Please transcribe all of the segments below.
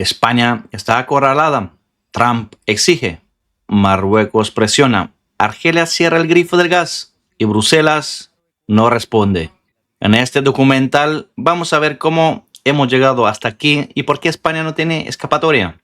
España está acorralada. Trump exige. Marruecos presiona. Argelia cierra el grifo del gas y Bruselas no responde. En este documental vamos a ver cómo hemos llegado hasta aquí y por qué España no tiene escapatoria.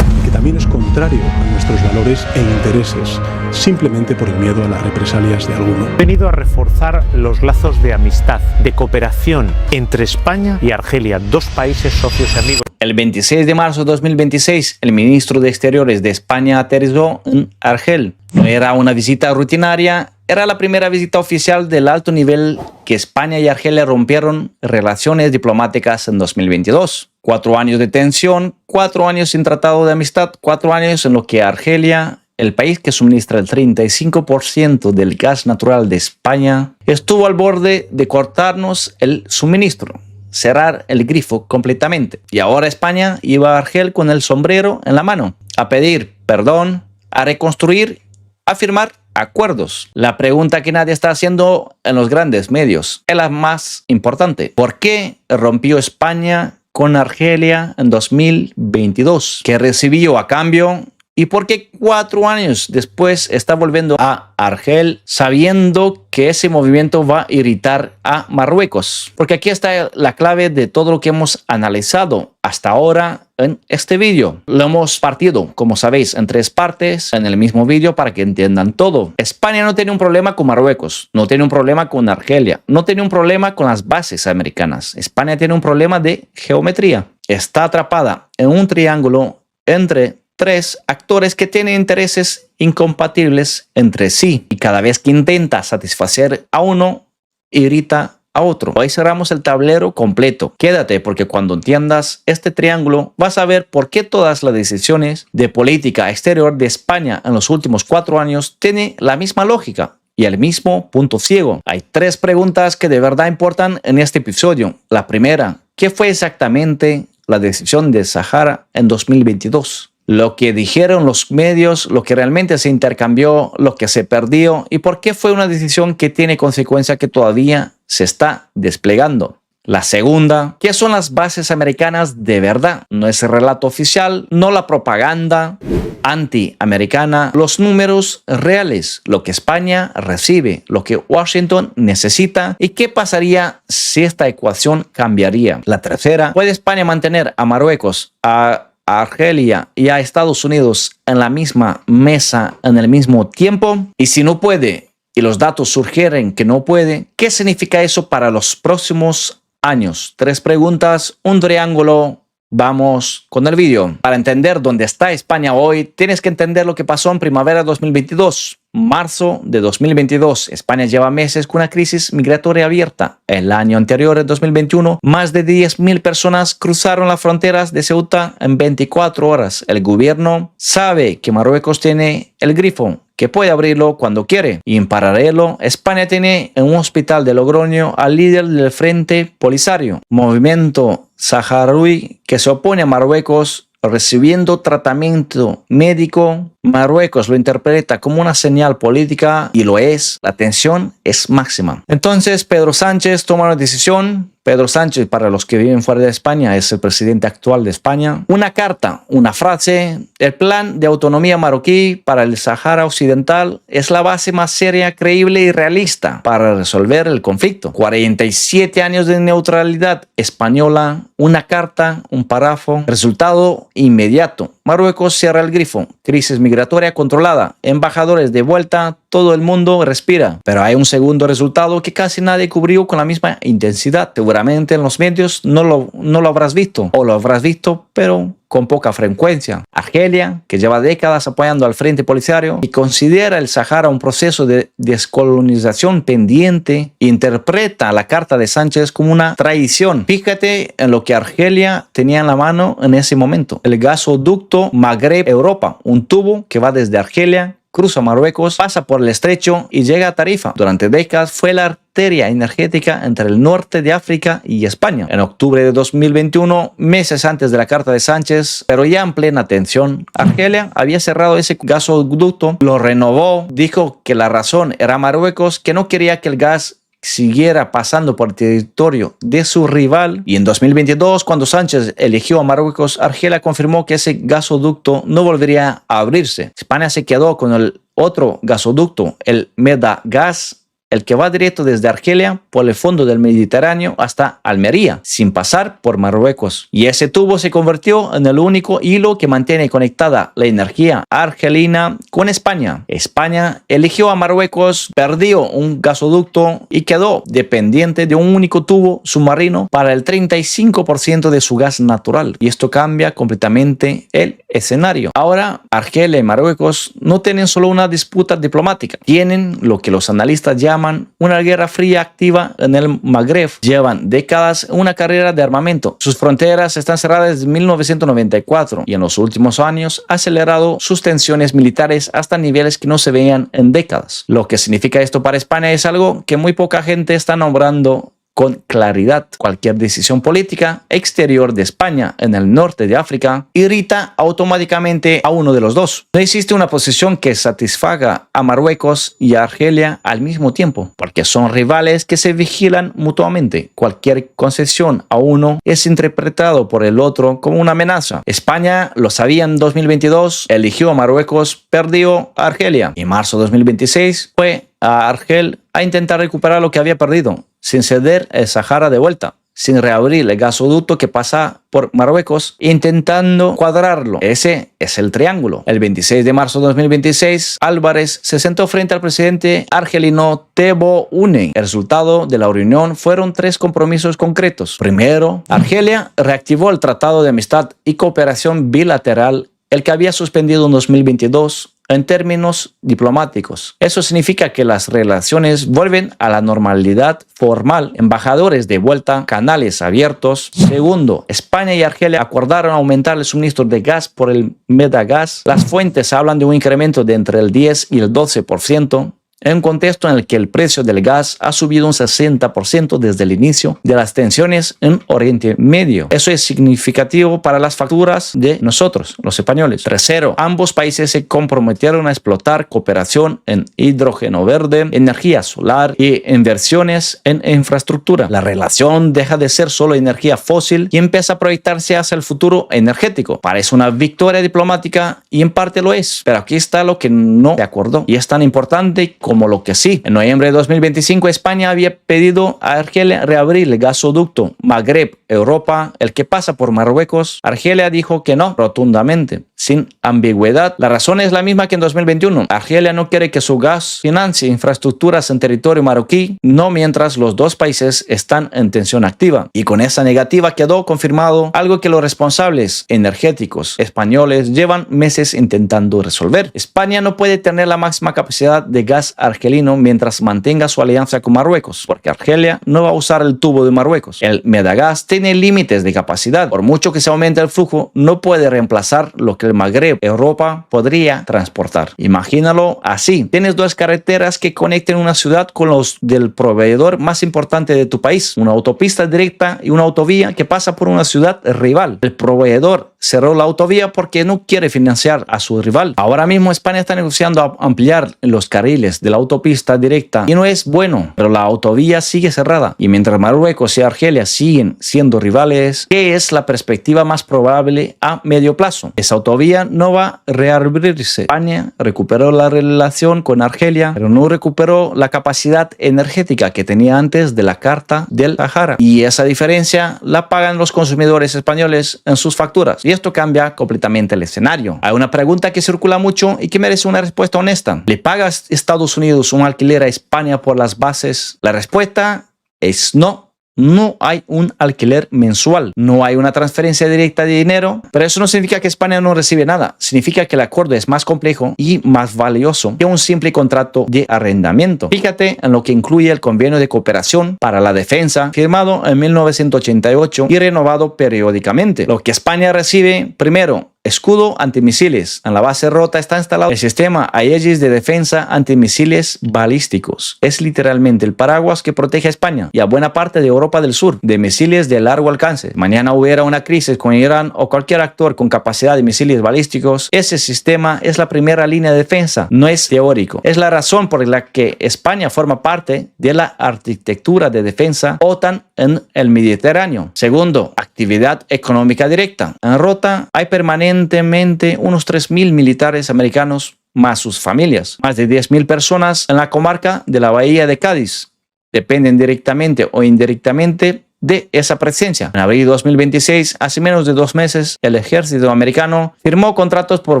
Que también es contrario a nuestros valores e intereses, simplemente por el miedo a las represalias de alguno. Ha venido a reforzar los lazos de amistad, de cooperación entre España y Argelia, dos países socios y amigos. El 26 de marzo de 2026, el ministro de Exteriores de España aterrizó en Argel. No era una visita rutinaria, era la primera visita oficial del alto nivel que España y Argelia rompieron relaciones diplomáticas en 2022. 4 años de tensión, 4 años sin tratado de amistad, 4 años en los que Argelia, el país que suministra el 35% del gas natural de España, estuvo al borde de cortarnos el suministro, cerrar el grifo completamente. Y ahora España iba a Argel con el sombrero en la mano, a pedir perdón, a reconstruir, a firmar acuerdos. La pregunta que nadie está haciendo en los grandes medios es la más importante. ¿Por qué rompió España con Argelia en 2022? ¿Qué recibió a cambio? ¿Y por qué 4 años después está volviendo a Argel sabiendo que ese movimiento va a irritar a Marruecos? Porque aquí está la clave de todo lo que hemos analizado hasta ahora en este vídeo. Lo hemos partido, como sabéis, en 3 partes en el mismo vídeo para que entiendan todo. España no tiene un problema con Marruecos, no tiene un problema con Argelia, no tiene un problema con las bases americanas. España tiene un problema de geometría. Está atrapada en un triángulo entre 3 actores que tienen intereses incompatibles entre sí y cada vez que intenta satisfacer a uno, irrita a otro. Hoy cerramos el tablero completo. Quédate porque cuando entiendas este triángulo vas a ver por qué todas las decisiones de política exterior de España en los últimos 4 años tienen la misma lógica y el mismo punto ciego. Hay 3 preguntas que de verdad importan en este episodio. La primera, ¿qué fue exactamente la decisión de Sahara en 2022? Lo que dijeron los medios, lo que realmente se intercambió, lo que se perdió y por qué fue una decisión que tiene consecuencia que todavía se está desplegando. La segunda, ¿qué son las bases americanas de verdad? No es el relato oficial, no la propaganda antiamericana, los números reales, lo que España recibe, lo que Washington necesita y qué pasaría si esta ecuación cambiaría. La tercera, ¿puede España mantener a Marruecos, a Argelia y a Estados Unidos en la misma mesa en el mismo tiempo? Y si no puede y los datos sugieren que no puede, ¿qué significa eso para los próximos años? 3 preguntas, un triángulo. Vamos con el vídeo. Para entender dónde está España hoy, tienes que entender lo que pasó en primavera de 2022. Marzo de 2022, España lleva meses con una crisis migratoria abierta. El año anterior, en 2021, más de 10.000 personas cruzaron las fronteras de Ceuta en 24 horas. El gobierno sabe que Marruecos tiene el grifo, que puede abrirlo cuando quiere. Y en paralelo, España tiene en un hospital de Logroño al líder del Frente Polisario, movimiento saharaui que se opone a Marruecos, recibiendo tratamiento médico. Marruecos lo interpreta como una señal política y lo es. La tensión es máxima. Entonces Pedro Sánchez toma una decisión. Pedro Sánchez, para los que viven fuera de España, es el presidente actual de España. Una carta, una frase: el plan de autonomía marroquí para el Sahara Occidental es la base más seria, creíble y realista para resolver el conflicto. 47 años de neutralidad española, una carta, un párrafo, resultado inmediato. Marruecos cierra el grifo, crisis migratoria controlada, embajadores de vuelta, todo el mundo respira. Pero hay un segundo resultado que casi nadie cubrió con la misma intensidad. Seguramente en los medios no lo habrás visto, o lo habrás visto, pero con poca frecuencia. Argelia, que lleva décadas apoyando al Frente Polisario y considera el Sahara un proceso de descolonización pendiente, interpreta la carta de Sánchez como una traición. Fíjate en lo que Argelia tenía en la mano en ese momento: el gasoducto Magreb-Europa, un tubo que va desde Argelia, cruza Marruecos, pasa por el estrecho y llega a Tarifa. Durante décadas fue la arteria energética entre el norte de África y España. En octubre de 2021, meses antes de la carta de Sánchez, pero ya en plena tensión, Argelia había cerrado ese gasoducto, lo renovó, dijo que la razón era Marruecos, que no quería que el gas siguiera pasando por el territorio de su rival. Y en 2022, cuando Sánchez eligió a Marruecos, Argelia confirmó que ese gasoducto no volvería a abrirse. España se quedó con el otro gasoducto, el Medagas, el que va directo desde Argelia por el fondo del Mediterráneo hasta Almería, sin pasar por Marruecos. Y ese tubo se convirtió en el único hilo que mantiene conectada la energía argelina con España. España eligió a Marruecos, perdió un gasoducto y quedó dependiente de un único tubo submarino para el 35% de su gas natural. Y esto cambia completamente el escenario. Ahora, Argelia y Marruecos no tienen solo una disputa diplomática, tienen lo que los analistas llaman una guerra fría activa en el Magreb. Llevan décadas una carrera de armamento. Sus fronteras están cerradas desde 1994 y en los últimos años ha acelerado sus tensiones militares hasta niveles que no se veían en décadas. Lo que significa esto para España es algo que muy poca gente está nombrando con claridad. Cualquier decisión política exterior de España en el norte de África irrita automáticamente a uno de los dos. No existe una posición que satisfaga a Marruecos y a Argelia al mismo tiempo, porque son rivales que se vigilan mutuamente. Cualquier concesión a uno es interpretado por el otro como una amenaza. España lo sabía en 2022, eligió a Marruecos, perdió a Argelia. En marzo de 2026 fue a Argel a intentar recuperar lo que había perdido, sin ceder el Sahara de vuelta, sin reabrir el gasoducto que pasa por Marruecos, intentando cuadrarlo. Ese es el triángulo. El 26 de marzo de 2026, Álvarez se sentó frente al presidente argelino Tebboune. El resultado de la reunión fueron 3 compromisos concretos. Primero, Argelia reactivó el Tratado de Amistad y Cooperación Bilateral, el que había suspendido en 2022, en términos diplomáticos. Eso significa que las relaciones vuelven a la normalidad formal, embajadores de vuelta, canales abiertos. Segundo, España y Argelia acordaron aumentar el suministro de gas por el Medagas. Las fuentes hablan de un incremento de entre el 10 y el 12%. En un contexto en el que el precio del gas ha subido un 60% desde el inicio de las tensiones en Oriente Medio. Eso es significativo para las facturas de nosotros, los españoles. Tercero, ambos países se comprometieron a explotar cooperación en hidrógeno verde, energía solar y inversiones en infraestructura. La relación deja de ser solo energía fósil y empieza a proyectarse hacia el futuro energético. Parece una victoria diplomática y en parte lo es, pero aquí está lo que no se acordó y es tan importante como lo que sí. En noviembre de 2025, España había pedido a Argelia reabrir el gasoducto Magreb-Europa, el que pasa por Marruecos. Argelia dijo que no, rotundamente, sin ambigüedad. La razón es la misma que en 2021. Argelia no quiere que su gas financie infraestructuras en territorio marroquí, no mientras los dos países están en tensión activa. Y con esa negativa quedó confirmado algo que los responsables energéticos españoles llevan meses intentando resolver. España no puede tener la máxima capacidad de gas argelino mientras mantenga su alianza con Marruecos, porque Argelia no va a usar el tubo de Marruecos. El Medagas tiene límites de capacidad. Por mucho que se aumente el flujo, no puede reemplazar lo que el Magreb, Europa, podría transportar. Imagínalo así. Tienes 2 carreteras que conecten una ciudad con los del proveedor más importante de tu país, una autopista directa y una autovía que pasa por una ciudad rival. El proveedor cerró la autovía porque no quiere financiar a su rival. Ahora mismo España está negociando ampliar los carriles de la autopista directa y no es bueno, pero la autovía sigue cerrada. Y mientras Marruecos y Argelia siguen siendo rivales, ¿qué es la perspectiva más probable a medio plazo? Esa autovía no va a reabrirse. España recuperó la relación con Argelia, pero no recuperó la capacidad energética que tenía antes de la Carta del Sahara. Y esa diferencia la pagan los consumidores españoles en sus facturas. Y esto cambia completamente el escenario. Hay una pregunta que circula mucho y que merece una respuesta honesta. ¿Le paga Estados Unidos un alquiler a España por las bases? La respuesta es no. No hay un alquiler mensual, no hay una transferencia directa de dinero, pero eso no significa que España no recibe nada. Significa que el acuerdo es más complejo y más valioso que un simple contrato de arrendamiento. Fíjate en lo que incluye el convenio de cooperación para la defensa, firmado en 1988 y renovado periódicamente. Lo que España recibe, primero, escudo antimisiles. En la base Rota está instalado el sistema Aegis de defensa antimisiles balísticos. Es literalmente el paraguas que protege a España y a buena parte de Europa del Sur de misiles de largo alcance. Mañana hubiera una crisis con Irán o cualquier actor con capacidad de misiles balísticos, ese sistema es la primera línea de defensa, no es teórico. Es la razón por la que España forma parte de la arquitectura de defensa OTAN en el Mediterráneo. Segundo, actividad económica directa. En Rota hay permanentemente unos 3.000 militares americanos más sus familias. Más de 10.000 personas en la comarca de la Bahía de Cádiz dependen directamente o indirectamente de esa presencia. En abril de 2026, hace menos de 2 meses, el ejército americano firmó contratos por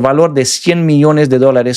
valor de $100 millones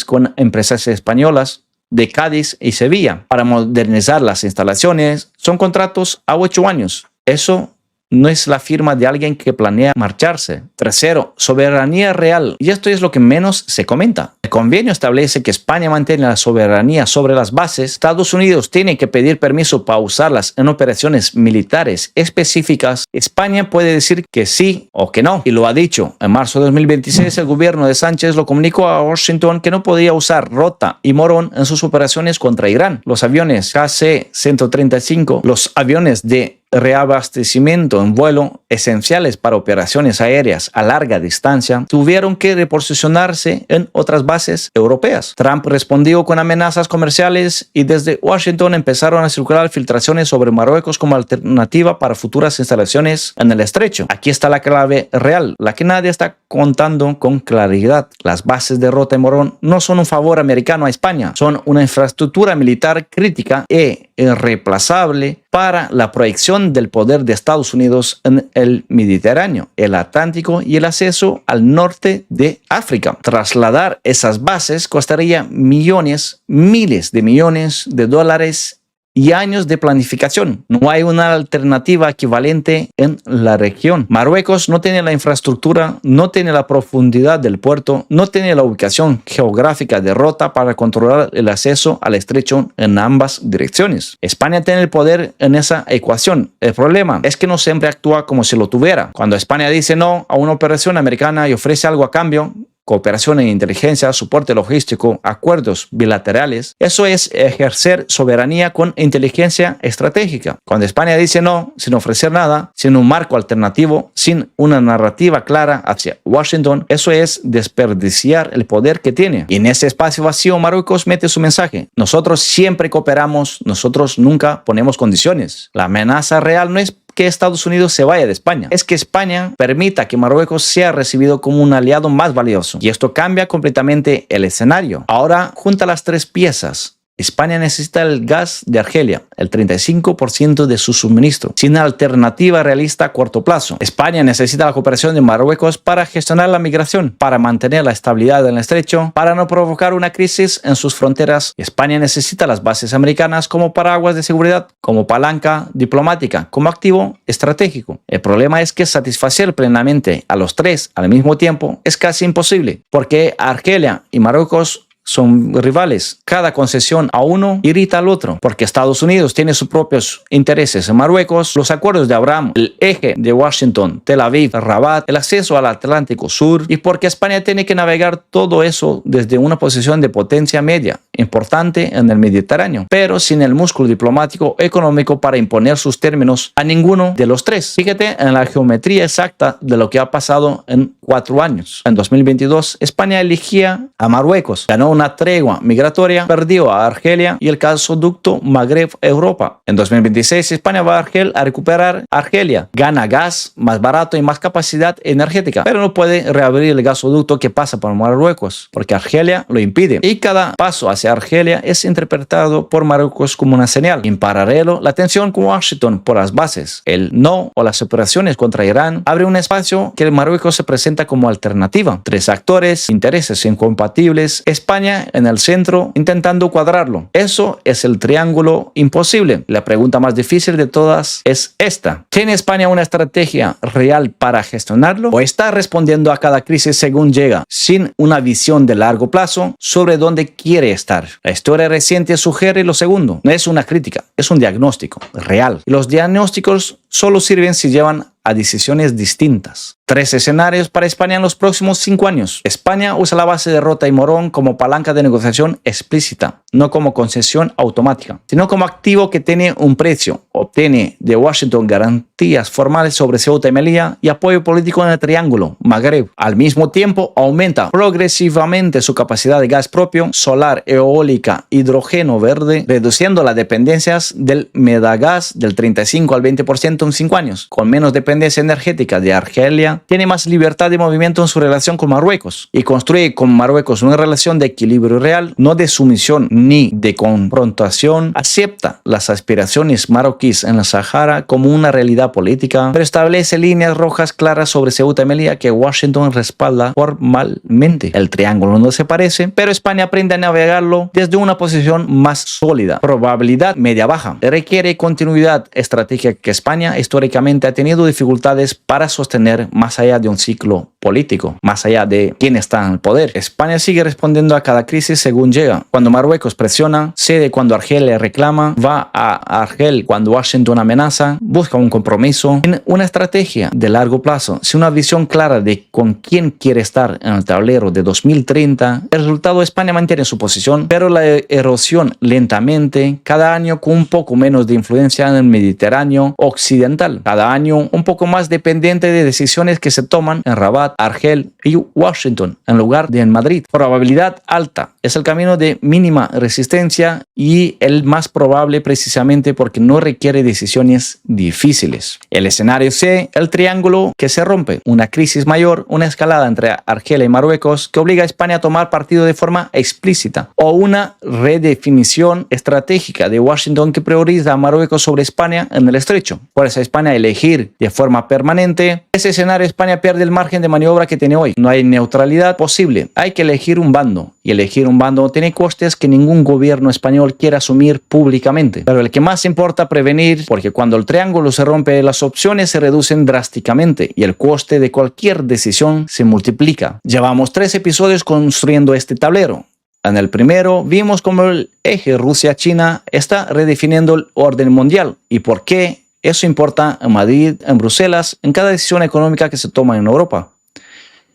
con empresas españolas de Cádiz y Sevilla para modernizar las instalaciones. Son contratos a 8 años. Eso no es la firma de alguien que planea marcharse. Tercero, soberanía real. Y esto es lo que menos se comenta. El convenio establece que España mantiene la soberanía sobre las bases. Estados Unidos tiene que pedir permiso para usarlas en operaciones militares específicas. España puede decir que sí o que no. Y lo ha dicho. En marzo de 2026, el gobierno de Sánchez lo comunicó a Washington que no podía usar Rota y Morón en sus operaciones contra Irán. Los aviones KC-135, los aviones de reabastecimiento en vuelo esenciales para operaciones aéreas a larga distancia tuvieron que reposicionarse en otras bases europeas. Trump respondió con amenazas comerciales y desde Washington empezaron a circular filtraciones sobre Marruecos como alternativa para futuras instalaciones en el estrecho. Aquí está la clave real, la que nadie está contando con claridad. Las bases de Rota y Morón no son un favor americano a España, son una infraestructura militar crítica e irreemplazable para la proyección del poder de Estados Unidos en el Mediterráneo, el Atlántico y el acceso al norte de África. Trasladar esas bases costaría millones, miles de millones de dólares y años de planificación. No hay una alternativa equivalente en la región. Marruecos no tiene la infraestructura, no tiene la profundidad del puerto, no tiene la ubicación geográfica de Rota para controlar el acceso al estrecho en ambas direcciones. España tiene el poder en esa ecuación. El problema es que no siempre actúa como si lo tuviera. Cuando España dice no a una operación americana y ofrece algo a cambio, cooperación en inteligencia, soporte logístico, acuerdos bilaterales. Eso es ejercer soberanía con inteligencia estratégica. Cuando España dice no, sin ofrecer nada, sin un marco alternativo, sin una narrativa clara hacia Washington, eso es desperdiciar el poder que tiene. Y en ese espacio vacío, Marruecos mete su mensaje. Nosotros siempre cooperamos, nosotros nunca ponemos condiciones. La amenaza real no es que Estados Unidos se vaya de España, es que España permita que Marruecos sea recibido como un aliado más valioso. Y esto cambia completamente el escenario. Ahora junta las 3 piezas. España necesita el gas de Argelia, el 35% de su suministro, sin alternativa realista a corto plazo. España necesita la cooperación de Marruecos para gestionar la migración, para mantener la estabilidad en el estrecho, para no provocar una crisis en sus fronteras. España necesita las bases americanas como paraguas de seguridad, como palanca diplomática, como activo estratégico. El problema es que satisfacer plenamente a los 3 al mismo tiempo es casi imposible, porque Argelia y Marruecos son rivales. Cada concesión a uno irrita al otro, porque Estados Unidos tiene sus propios intereses en Marruecos, los acuerdos de Abraham, el eje de Washington, Tel Aviv, Rabat, el acceso al Atlántico Sur, y porque España tiene que navegar todo eso desde una posición de potencia media, importante en el Mediterráneo, pero sin el músculo diplomático económico para imponer sus términos a ninguno de los 3. Fíjate en la geometría exacta de lo que ha pasado en 4 años. En 2022, España elegía a Marruecos, ganó una tregua migratoria, perdió a Argelia y el gasoducto Magreb-Europa. En 2026, España va a Argel a recuperar Argelia, gana gas más barato y más capacidad energética, pero no puede reabrir el gasoducto que pasa por Marruecos, porque Argelia lo impide. Y cada paso hacia Argelia es interpretado por Marruecos como una señal. En paralelo, la tensión con Washington por las bases, el no o las operaciones contra Irán, abre un espacio que Marruecos se presenta como alternativa. 3 actores, intereses incompatibles, España en el centro intentando cuadrarlo. Eso es el triángulo imposible. La pregunta más difícil de todas es esta. ¿Tiene España una estrategia real para gestionarlo? ¿O está respondiendo a cada crisis según llega, sin una visión de largo plazo sobre dónde quiere estar? La historia reciente sugiere lo segundo. No es una crítica, es un diagnóstico real. Y los diagnósticos solo sirven si llevan a decisiones distintas. 3 escenarios para España en los próximos 5 años. España usa la base de Rota y Morón como palanca de negociación explícita, no como concesión automática, sino como activo que tiene un precio. Obtiene de Washington garantías formales sobre Ceuta y Melilla y apoyo político en el Triángulo, Magreb. Al mismo tiempo, aumenta progresivamente su capacidad de gas propio, solar, eólica, hidrógeno verde, reduciendo las dependencias del medagas del 35 al 20% en 5 años. Con menos dependencia energética de Argelia, tiene más libertad de movimiento en su relación con Marruecos y construye con Marruecos una relación de equilibrio real, no de sumisión ni de confrontación. Acepta las aspiraciones marroquíes en el Sahara como una realidad política, pero establece líneas rojas claras sobre Ceuta y Melilla que Washington respalda formalmente. El triángulo no se parece, pero España aprende a navegarlo desde una posición más sólida. Probabilidad media-baja. Requiere continuidad estratégica que España históricamente ha tenido dificultades para sostener más allá de un ciclo político, más allá de quién está en el poder. España sigue respondiendo a cada crisis según llega. Cuando Marruecos presiona, cede cuando Argelia reclama, va a Argel cuando Washington amenaza, busca un compromiso. En una estrategia de largo plazo, sin una visión clara de con quién quiere estar en el tablero de 2030, el resultado España mantiene su posición, pero la erosión lentamente, cada año con un poco menos de influencia en el Mediterráneo occidental, cada año un poco más dependiente de decisiones que se toman en Rabat, Argel y Washington en lugar de en Madrid. Probabilidad alta. Es el camino de mínima resistencia y el más probable precisamente porque no requiere decisiones difíciles. El escenario C, el triángulo que se rompe. Una crisis mayor, una escalada entre Argelia y Marruecos que obliga a España a tomar partido de forma explícita. O una redefinición estratégica de Washington que prioriza a Marruecos sobre España en el estrecho. Fuerza a España a elegir de forma permanente. Ese escenario España pierde el margen de maniobra que tiene hoy. No hay neutralidad posible. Hay que elegir un bando. Y elegir un bando tiene costes que ningún gobierno español quiere asumir públicamente. Pero el que más importa prevenir, porque cuando el triángulo se rompe, las opciones se reducen drásticamente y el coste de cualquier decisión se multiplica. Llevamos 3 episodios construyendo este tablero. En el primero vimos cómo el eje Rusia-China está redefiniendo el orden mundial y por qué eso importa en Madrid, en Bruselas, en cada decisión económica que se toma en Europa.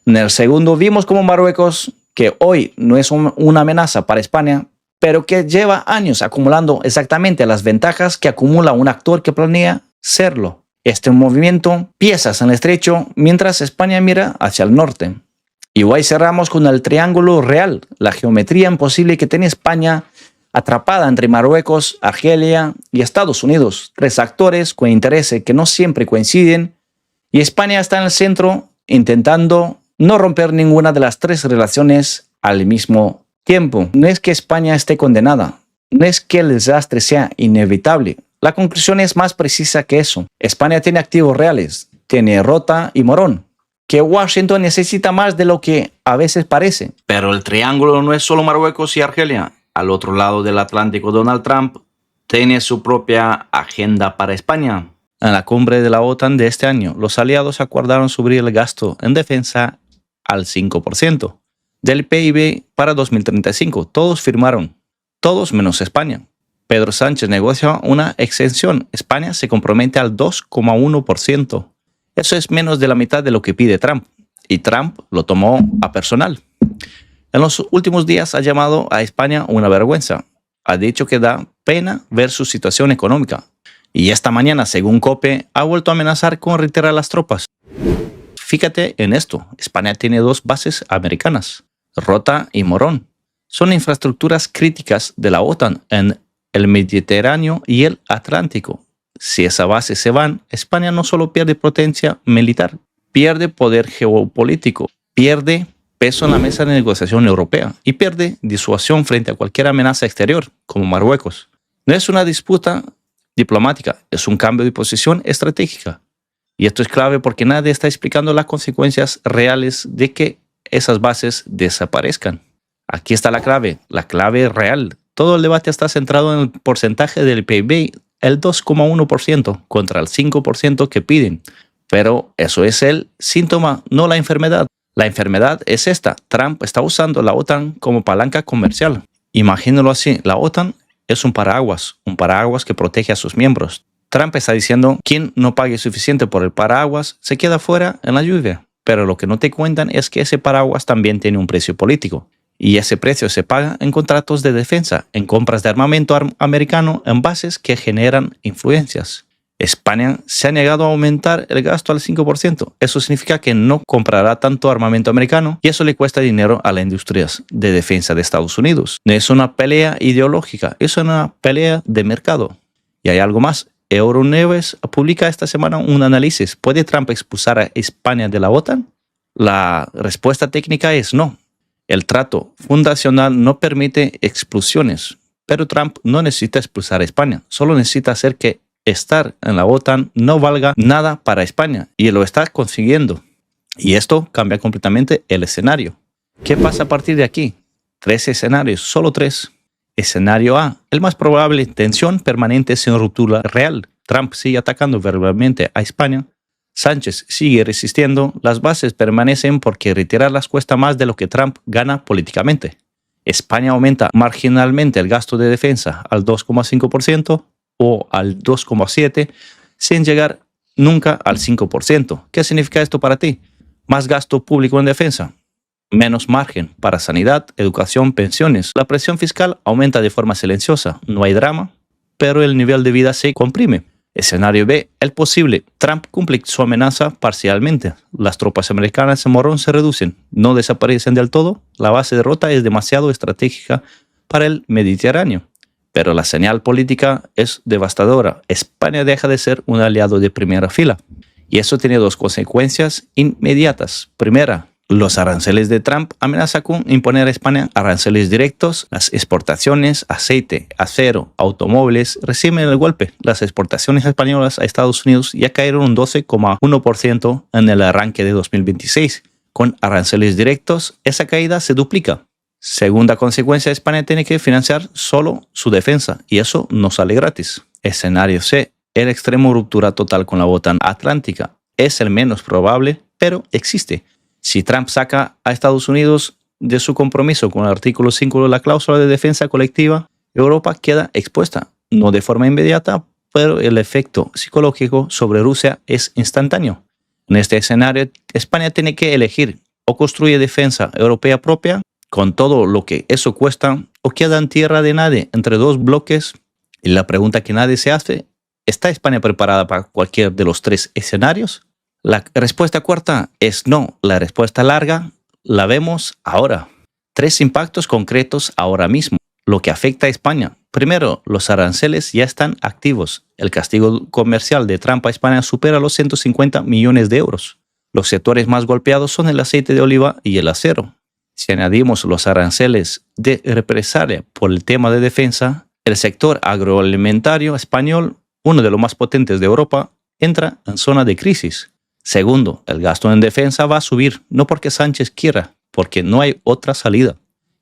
En el segundo vimos cómo Marruecos, que hoy no es una amenaza para España, pero que lleva años acumulando exactamente las ventajas que acumula un actor que planea serlo. Este movimiento, piezas en el estrecho, mientras España mira hacia el norte. Y hoy cerramos con el triángulo real, la geometría imposible que tiene España atrapada entre Marruecos, Argelia y Estados Unidos. 3 actores con intereses que no siempre coinciden y España está en el centro intentando no romper ninguna de las 3 relaciones al mismo tiempo. No es que España esté condenada, no es que el desastre sea inevitable. La conclusión es más precisa que eso. España tiene activos reales, tiene Rota y Morón, que Washington necesita más de lo que a veces parece. Pero el triángulo no es solo Marruecos y Argelia. Al otro lado del Atlántico, Donald Trump tiene su propia agenda para España. En la cumbre de la OTAN de este año, los aliados acordaron subir el gasto en defensa al 5% del PIB para 2035. Todos firmaron, todos menos España. Pedro Sánchez negocia una exención. España se compromete al 2,1%. Eso es menos de la mitad de lo que pide Trump. Y Trump lo tomó a personal. En los últimos días ha llamado a España una vergüenza. Ha dicho que da pena ver su situación económica. Y esta mañana, según COPE, ha vuelto a amenazar con retirar las tropas. Fíjate en esto. España tiene 2 bases americanas, Rota y Morón. Son infraestructuras críticas de la OTAN en el Mediterráneo y el Atlántico. Si esas bases se van, España no solo pierde potencia militar, pierde poder geopolítico, pierde peso en la mesa de negociación europea y pierde disuasión frente a cualquier amenaza exterior, como Marruecos. No es una disputa diplomática, es un cambio de posición estratégica. Y esto es clave porque nadie está explicando las consecuencias reales de que esas bases desaparezcan. Aquí está la clave real. Todo el debate está centrado en el porcentaje del PIB, el 2,1% contra el 5% que piden. Pero eso es el síntoma, no la enfermedad. La enfermedad es esta. Trump está usando la OTAN como palanca comercial. Imagínalo así, la OTAN es un paraguas que protege a sus miembros. Trump está diciendo, quien no pague suficiente por el paraguas se queda fuera en la lluvia. Pero lo que no te cuentan es que ese paraguas también tiene un precio político. Y ese precio se paga en contratos de defensa, en compras de armamento americano, en bases que generan influencias. España se ha negado a aumentar el gasto al 5%. Eso significa que no comprará tanto armamento americano y eso le cuesta dinero a las industrias de defensa de Estados Unidos. No es una pelea ideológica, es una pelea de mercado. Y hay algo más. Euronews publica esta semana un análisis. ¿Puede Trump expulsar a España de la OTAN? La respuesta técnica es no. El trato fundacional no permite expulsiones, pero Trump no necesita expulsar a España, solo necesita hacer que estar en la OTAN no valga nada para España y lo está consiguiendo. Y esto cambia completamente el escenario. ¿Qué pasa a partir de aquí? 3 escenarios, solo 3. Escenario A, el más probable, tensión permanente sin ruptura real. Trump sigue atacando verbalmente a España. Sánchez sigue resistiendo. Las bases permanecen porque retirarlas cuesta más de lo que Trump gana políticamente. España aumenta marginalmente el gasto de defensa al 2,5%. O al 2,7% sin llegar nunca al 5%. ¿Qué significa esto para ti? Más gasto público en defensa, menos margen para sanidad, educación, pensiones. La presión fiscal aumenta de forma silenciosa. No hay drama, pero el nivel de vida se comprime. Escenario B, el posible. Trump cumple su amenaza parcialmente. Las tropas americanas en Morón se reducen, no desaparecen del todo. La base de Rota es demasiado estratégica para el Mediterráneo. Pero la señal política es devastadora. España deja de ser un aliado de primera fila. Y eso tiene 2 consecuencias inmediatas. Primera, los aranceles de Trump amenazan con imponer a España aranceles directos. Las exportaciones, aceite, acero, automóviles reciben el golpe. Las exportaciones españolas a Estados Unidos ya cayeron un 12,1% en el arranque de 2026. Con aranceles directos, esa caída se duplica. Segunda consecuencia, España tiene que financiar solo su defensa y eso no sale gratis. Escenario C, el extremo ruptura total con la OTAN Atlántica. Es el menos probable, pero existe. Si Trump saca a Estados Unidos de su compromiso con el artículo 5 de la cláusula de defensa colectiva, Europa queda expuesta, no de forma inmediata, pero el efecto psicológico sobre Rusia es instantáneo. En este escenario, España tiene que elegir o construye defensa europea propia, con todo lo que eso cuesta, o queda en tierra de nadie entre 2 bloques. Y la pregunta que nadie se hace, ¿está España preparada para cualquier de los 3 escenarios? La respuesta corta es no. La respuesta larga la vemos ahora. 3 impactos concretos ahora mismo. Lo que afecta a España. Primero, los aranceles ya están activos. El castigo comercial de Trump a España supera los 150 millones de euros. Los sectores más golpeados son el aceite de oliva y el acero. Si añadimos los aranceles de represalia por el tema de defensa, el sector agroalimentario español, uno de los más potentes de Europa, entra en zona de crisis. Segundo, el gasto en defensa va a subir, no porque Sánchez quiera, porque no hay otra salida.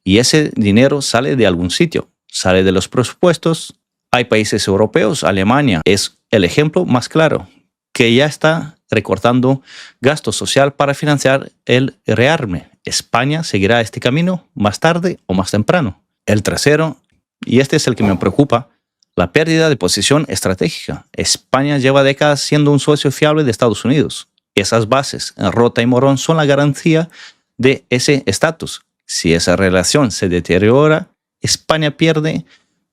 Y ese dinero sale de algún sitio, sale de los presupuestos. Hay países europeos, Alemania es el ejemplo más claro, que ya está recortando gasto social para financiar el rearme. España seguirá este camino más tarde o más temprano. El tercero, y este es el que me preocupa, la pérdida de posición estratégica. España lleva décadas siendo un socio fiable de Estados Unidos. Esas bases en Rota y Morón son la garantía de ese estatus. Si esa relación se deteriora, España pierde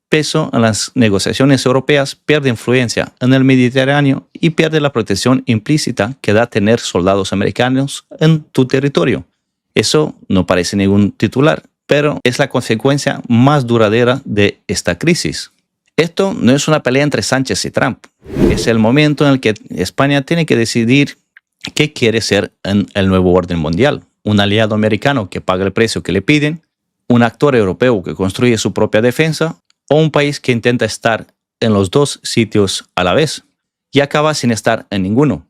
peso en las negociaciones europeas, pierde influencia en el Mediterráneo y pierde la protección implícita que da tener soldados americanos en tu territorio. Eso no parece ningún titular, pero es la consecuencia más duradera de esta crisis. Esto no es una pelea entre Sánchez y Trump. Es el momento en el que España tiene que decidir qué quiere ser en el nuevo orden mundial. Un aliado americano que paga el precio que le piden, un actor europeo que construye su propia defensa o un país que intenta estar en los 2 sitios a la vez y acaba sin estar en ninguno.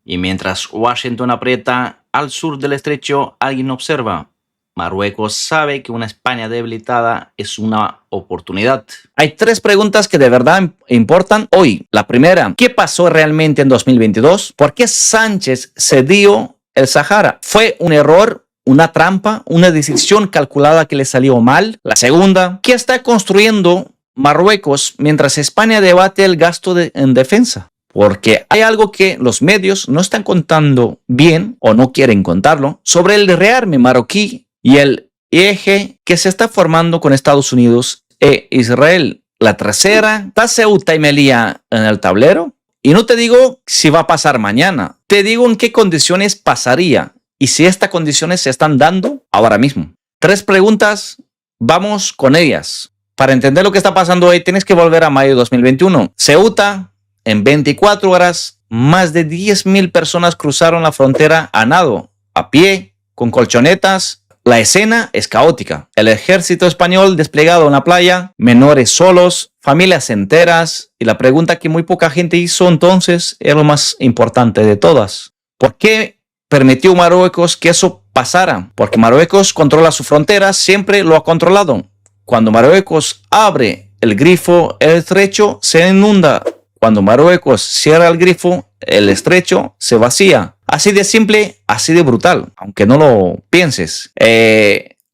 Y mientras Washington aprieta al sur del estrecho, alguien observa. Marruecos sabe que una España debilitada es una oportunidad. Hay 3 preguntas que de verdad importan hoy. La primera, ¿qué pasó realmente en 2022? ¿Por qué Sánchez cedió el Sahara? ¿Fue un error, una trampa, una decisión calculada que le salió mal? La segunda, ¿qué está construyendo Marruecos mientras España debate el gasto en defensa. Porque hay algo que los medios no están contando bien o no quieren contarlo sobre el rearme marroquí y el eje que se está formando con Estados Unidos e Israel. La tercera, ¿está Ceuta y Melilla en el tablero? Y no te digo si va a pasar mañana, te digo en qué condiciones pasaría y si estas condiciones se están dando ahora mismo. 3 preguntas, vamos con ellas. Para entender lo que está pasando hoy tienes que volver a mayo de 2021. Ceuta, en 24 horas, más de 10.000 personas cruzaron la frontera a nado, a pie, con colchonetas. La escena es caótica. El ejército español desplegado en la playa, menores solos, familias enteras. Y la pregunta que muy poca gente hizo entonces era lo más importante de todas. ¿Por qué permitió Marruecos que eso pasara? Porque Marruecos controla su frontera, siempre lo ha controlado. Cuando Marruecos abre el grifo, el estrecho se inunda. Cuando Marruecos cierra el grifo, el estrecho se vacía. Así de simple, así de brutal, aunque no lo pienses.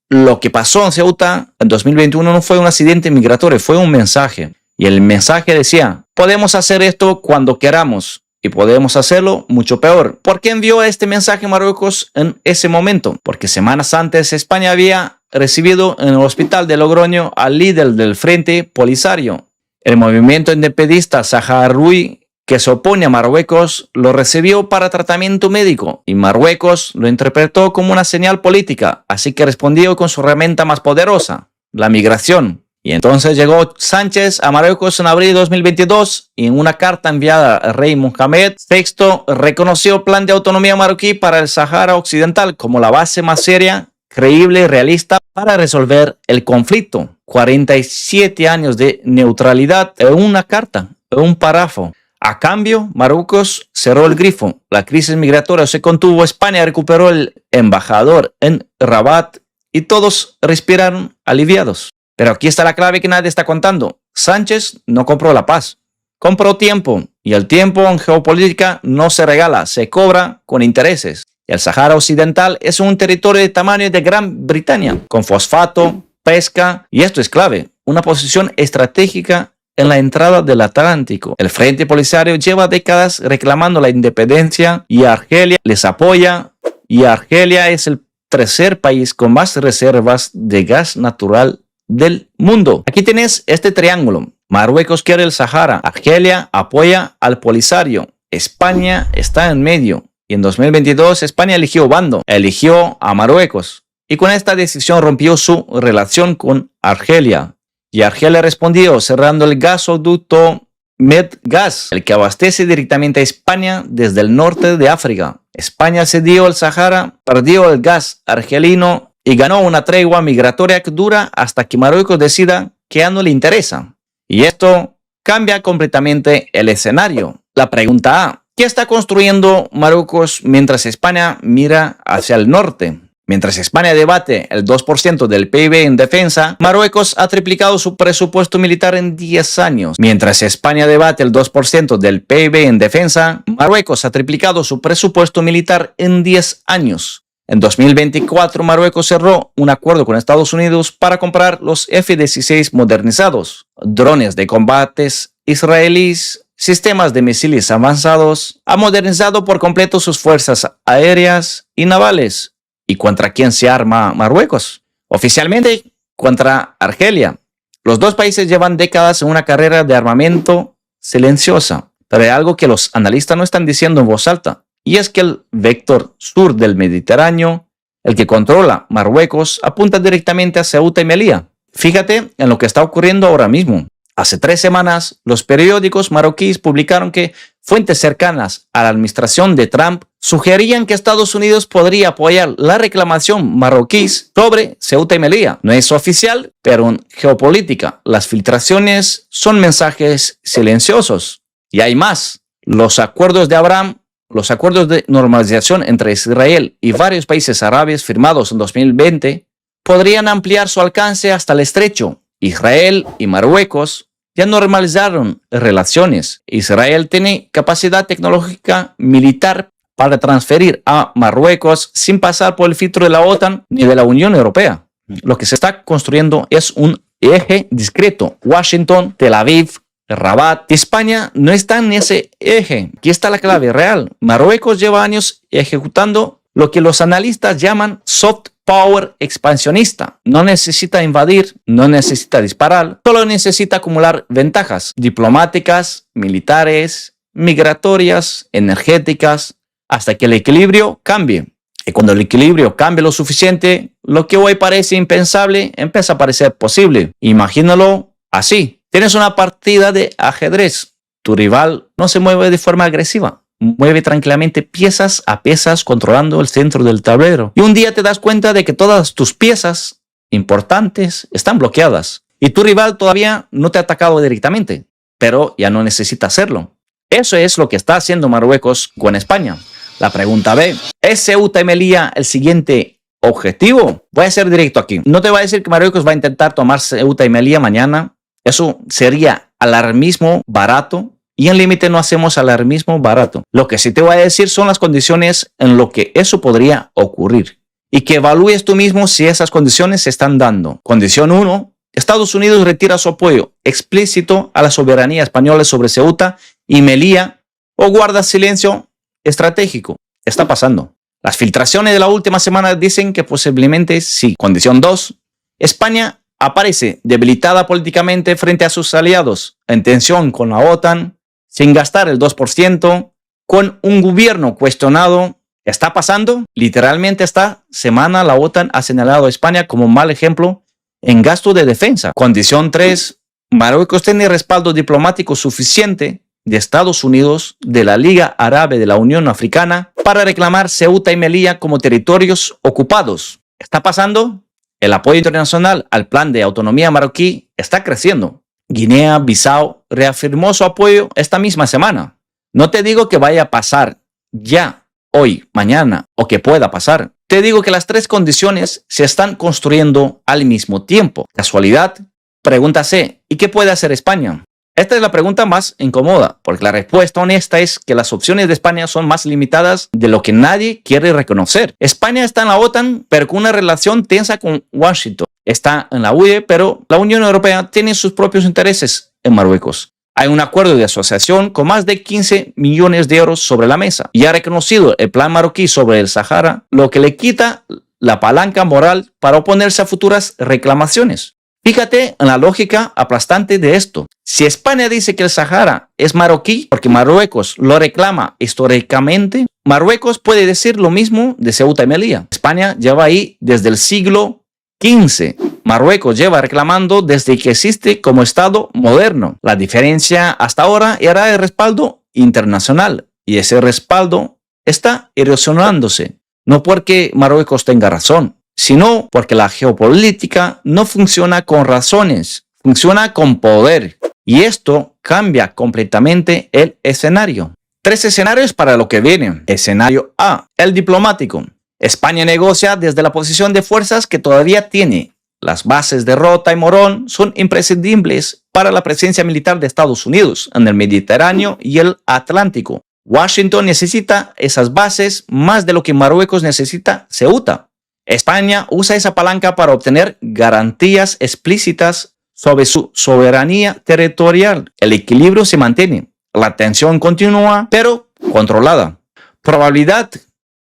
Lo que pasó en Ceuta en 2021 no fue un accidente migratorio, fue un mensaje. Y el mensaje decía, podemos hacer esto cuando queramos y podemos hacerlo mucho peor. ¿Por qué envió este mensaje Marruecos en ese momento? Porque semanas antes España había recibido en el hospital de Logroño al líder del Frente Polisario. El movimiento independentista saharaui que se opone a Marruecos lo recibió para tratamiento médico y Marruecos lo interpretó como una señal política, así que respondió con su herramienta más poderosa, la migración. Y entonces llegó Sánchez a Marruecos en abril de 2022 y en una carta enviada al rey Mohamed VI reconoció el plan de autonomía marroquí para el Sahara Occidental como la base más seria, creíble y realista para resolver el conflicto. 47 años de neutralidad en una carta, en un párrafo. A cambio, Marruecos cerró el grifo. La crisis migratoria se contuvo. España recuperó el embajador en Rabat y todos respiraron aliviados. Pero aquí está la clave que nadie está contando. Sánchez no compró la paz, compró tiempo. Y el tiempo en geopolítica no se regala, se cobra con intereses. El Sahara Occidental es un territorio de tamaño de Gran Bretaña, con fosfato, pesca, y esto es clave, una posición estratégica en la entrada del Atlántico. El Frente Polisario lleva décadas reclamando la independencia y Argelia les apoya, y Argelia es el tercer país con más reservas de gas natural del mundo. Aquí tienes este triángulo. Marruecos quiere el Sahara, Argelia apoya al Polisario, España está en medio. Y en 2022 España eligió bando, eligió a Marruecos. Y con esta decisión rompió su relación con Argelia. Y Argelia respondió cerrando el gasoducto Medgas, el que abastece directamente a España desde el norte de África. España cedió el Sahara, perdió el gas argelino y ganó una tregua migratoria que dura hasta que Marruecos decida que ya no le interesa. Y esto cambia completamente el escenario. La pregunta A. ¿Qué está construyendo Marruecos mientras España mira hacia el norte? Mientras España debate el 2% del PIB en defensa, Marruecos ha triplicado su presupuesto militar en 10 años. Mientras España debate el 2% del PIB en defensa, Marruecos ha triplicado su presupuesto militar en 10 años. En 2024, Marruecos cerró un acuerdo con Estados Unidos para comprar los F-16 modernizados, drones de combates israelíes, sistemas de misiles avanzados, ha modernizado por completo sus fuerzas aéreas y navales. ¿Y contra quién se arma Marruecos? Oficialmente contra Argelia. Los dos países llevan décadas en una carrera de armamento silenciosa, pero hay algo que los analistas no están diciendo en voz alta, y es que el vector sur del Mediterráneo, el que controla Marruecos, apunta directamente a Ceuta y Melilla. Fíjate en lo que está ocurriendo ahora mismo. Hace 3 semanas, los periódicos marroquíes publicaron que fuentes cercanas a la administración de Trump sugerían que Estados Unidos podría apoyar la reclamación marroquí sobre Ceuta y Melilla. No es oficial, pero en geopolítica las filtraciones son mensajes silenciosos. Y hay más. Los acuerdos de Abraham, los acuerdos de normalización entre Israel y varios países árabes firmados en 2020, podrían ampliar su alcance hasta el estrecho. Israel y Marruecos ya normalizaron relaciones. Israel tiene capacidad tecnológica militar para transferir a Marruecos sin pasar por el filtro de la OTAN ni de la Unión Europea. Lo que se está construyendo es un eje discreto. Washington, Tel Aviv, Rabat. España no está en ese eje. Aquí está la clave real. Marruecos lleva años ejecutando lo que los analistas llaman soft power expansionista. No necesita invadir, no necesita disparar, solo necesita acumular ventajas diplomáticas, militares, migratorias, energéticas, hasta que el equilibrio cambie. Y cuando el equilibrio cambie lo suficiente, lo que hoy parece impensable empieza a parecer posible. Imagínalo así. Tienes una partida de ajedrez. Tu rival no se mueve de forma agresiva. Mueve tranquilamente piezas a piezas controlando el centro del tablero. Y un día te das cuenta de que todas tus piezas importantes están bloqueadas. Y tu rival todavía no te ha atacado directamente, pero ya no necesita hacerlo. Eso es lo que está haciendo Marruecos con España. La pregunta B, ¿es Ceuta y Melilla el siguiente objetivo? Voy a ser directo aquí. No te voy a decir que Marruecos va a intentar tomar Ceuta y Melilla mañana. Eso sería alarmismo barato. Y en límite no hacemos alarmismo barato. Lo que sí te voy a decir son las condiciones en lo que eso podría ocurrir. Y que evalúes tú mismo si esas condiciones se están dando. Condición 1. Estados Unidos retira su apoyo explícito a la soberanía española sobre Ceuta y Melilla o guarda silencio estratégico. Está pasando. Las filtraciones de la última semana dicen que posiblemente sí. Condición 2. España aparece debilitada políticamente frente a sus aliados, en tensión con la OTAN, sin gastar el 2%, con un gobierno cuestionado. ¿Está pasando? Literalmente esta semana la OTAN ha señalado a España como mal ejemplo en gasto de defensa. Condición 3. Marruecos tiene respaldo diplomático suficiente de Estados Unidos, de la Liga Árabe, de la Unión Africana, para reclamar Ceuta y Melilla como territorios ocupados. ¿Está pasando? El apoyo internacional al plan de autonomía marroquí está creciendo. Guinea-Bissau reafirmó su apoyo esta misma semana. No te digo que vaya a pasar ya, hoy, mañana, o que pueda pasar. Te digo que las tres condiciones se están construyendo al mismo tiempo. ¿Casualidad? Pregúntase, ¿y qué puede hacer España? Esta es la pregunta más incómoda, porque la respuesta honesta es que las opciones de España son más limitadas de lo que nadie quiere reconocer. España está en la OTAN, pero con una relación tensa con Washington. Está en la UE, pero la Unión Europea tiene sus propios intereses en Marruecos. Hay un acuerdo de asociación con más de 15 millones de euros sobre la mesa y ha reconocido el plan marroquí sobre el Sahara, lo que le quita la palanca moral para oponerse a futuras reclamaciones. Fíjate en la lógica aplastante de esto. Si España dice que el Sahara es marroquí porque Marruecos lo reclama históricamente, Marruecos puede decir lo mismo de Ceuta y Melilla. España lleva ahí desde el siglo XV. Marruecos lleva reclamando desde que existe como Estado moderno. La diferencia hasta ahora era el respaldo internacional y ese respaldo está erosionándose. No porque Marruecos tenga razón, sino porque la geopolítica no funciona con razones, funciona con poder. Y esto cambia completamente el escenario. 3 escenarios para lo que viene. Escenario A, el diplomático. España negocia desde la posición de fuerzas que todavía tiene. Las bases de Rota y Morón son imprescindibles para la presencia militar de Estados Unidos en el Mediterráneo y el Atlántico. Washington necesita esas bases más de lo que Marruecos necesita Ceuta. España usa esa palanca para obtener garantías explícitas sobre su soberanía territorial. El equilibrio se mantiene. La tensión continúa, pero controlada. Probabilidad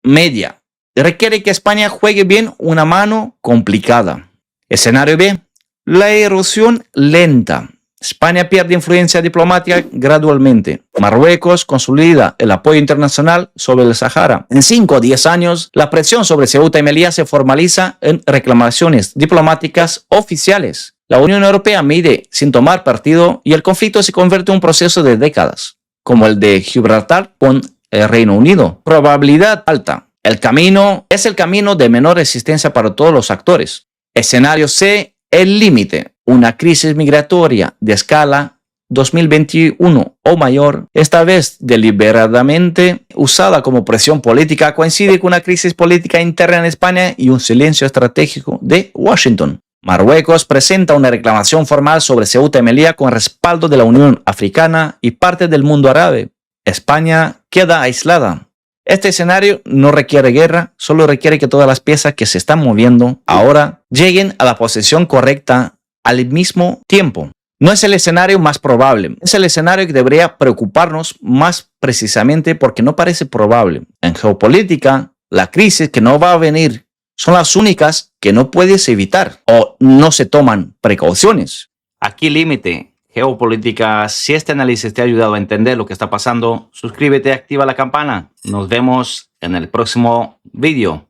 media. Requiere que España juegue bien una mano complicada. Escenario B. La erosión lenta. España pierde influencia diplomática gradualmente. Marruecos consolida el apoyo internacional sobre el Sahara. En 5 o 10 años, la presión sobre Ceuta y Melilla se formaliza en reclamaciones diplomáticas oficiales. La Unión Europea mide sin tomar partido y el conflicto se convierte en un proceso de décadas, como el de Gibraltar con el Reino Unido. Probabilidad alta. El camino es el camino de menor resistencia para todos los actores. Escenario C. El límite. Una crisis migratoria de escala 2021 o mayor, esta vez deliberadamente usada como presión política, coincide con una crisis política interna en España y un silencio estratégico de Washington. Marruecos presenta una reclamación formal sobre Ceuta y Melilla con respaldo de la Unión Africana y parte del mundo árabe. España queda aislada. Este escenario no requiere guerra, solo requiere que todas las piezas que se están moviendo ahora lleguen a la posición correcta al mismo tiempo. No es el escenario más probable, es el escenario que debería preocuparnos más precisamente porque no parece probable. En geopolítica, la crisis que no va a venir son las únicas que no puedes evitar o no se toman precauciones. Aquí límite, geopolítica. Si este análisis te ha ayudado a entender lo que está pasando, suscríbete y activa la campana. Nos vemos en el próximo vídeo.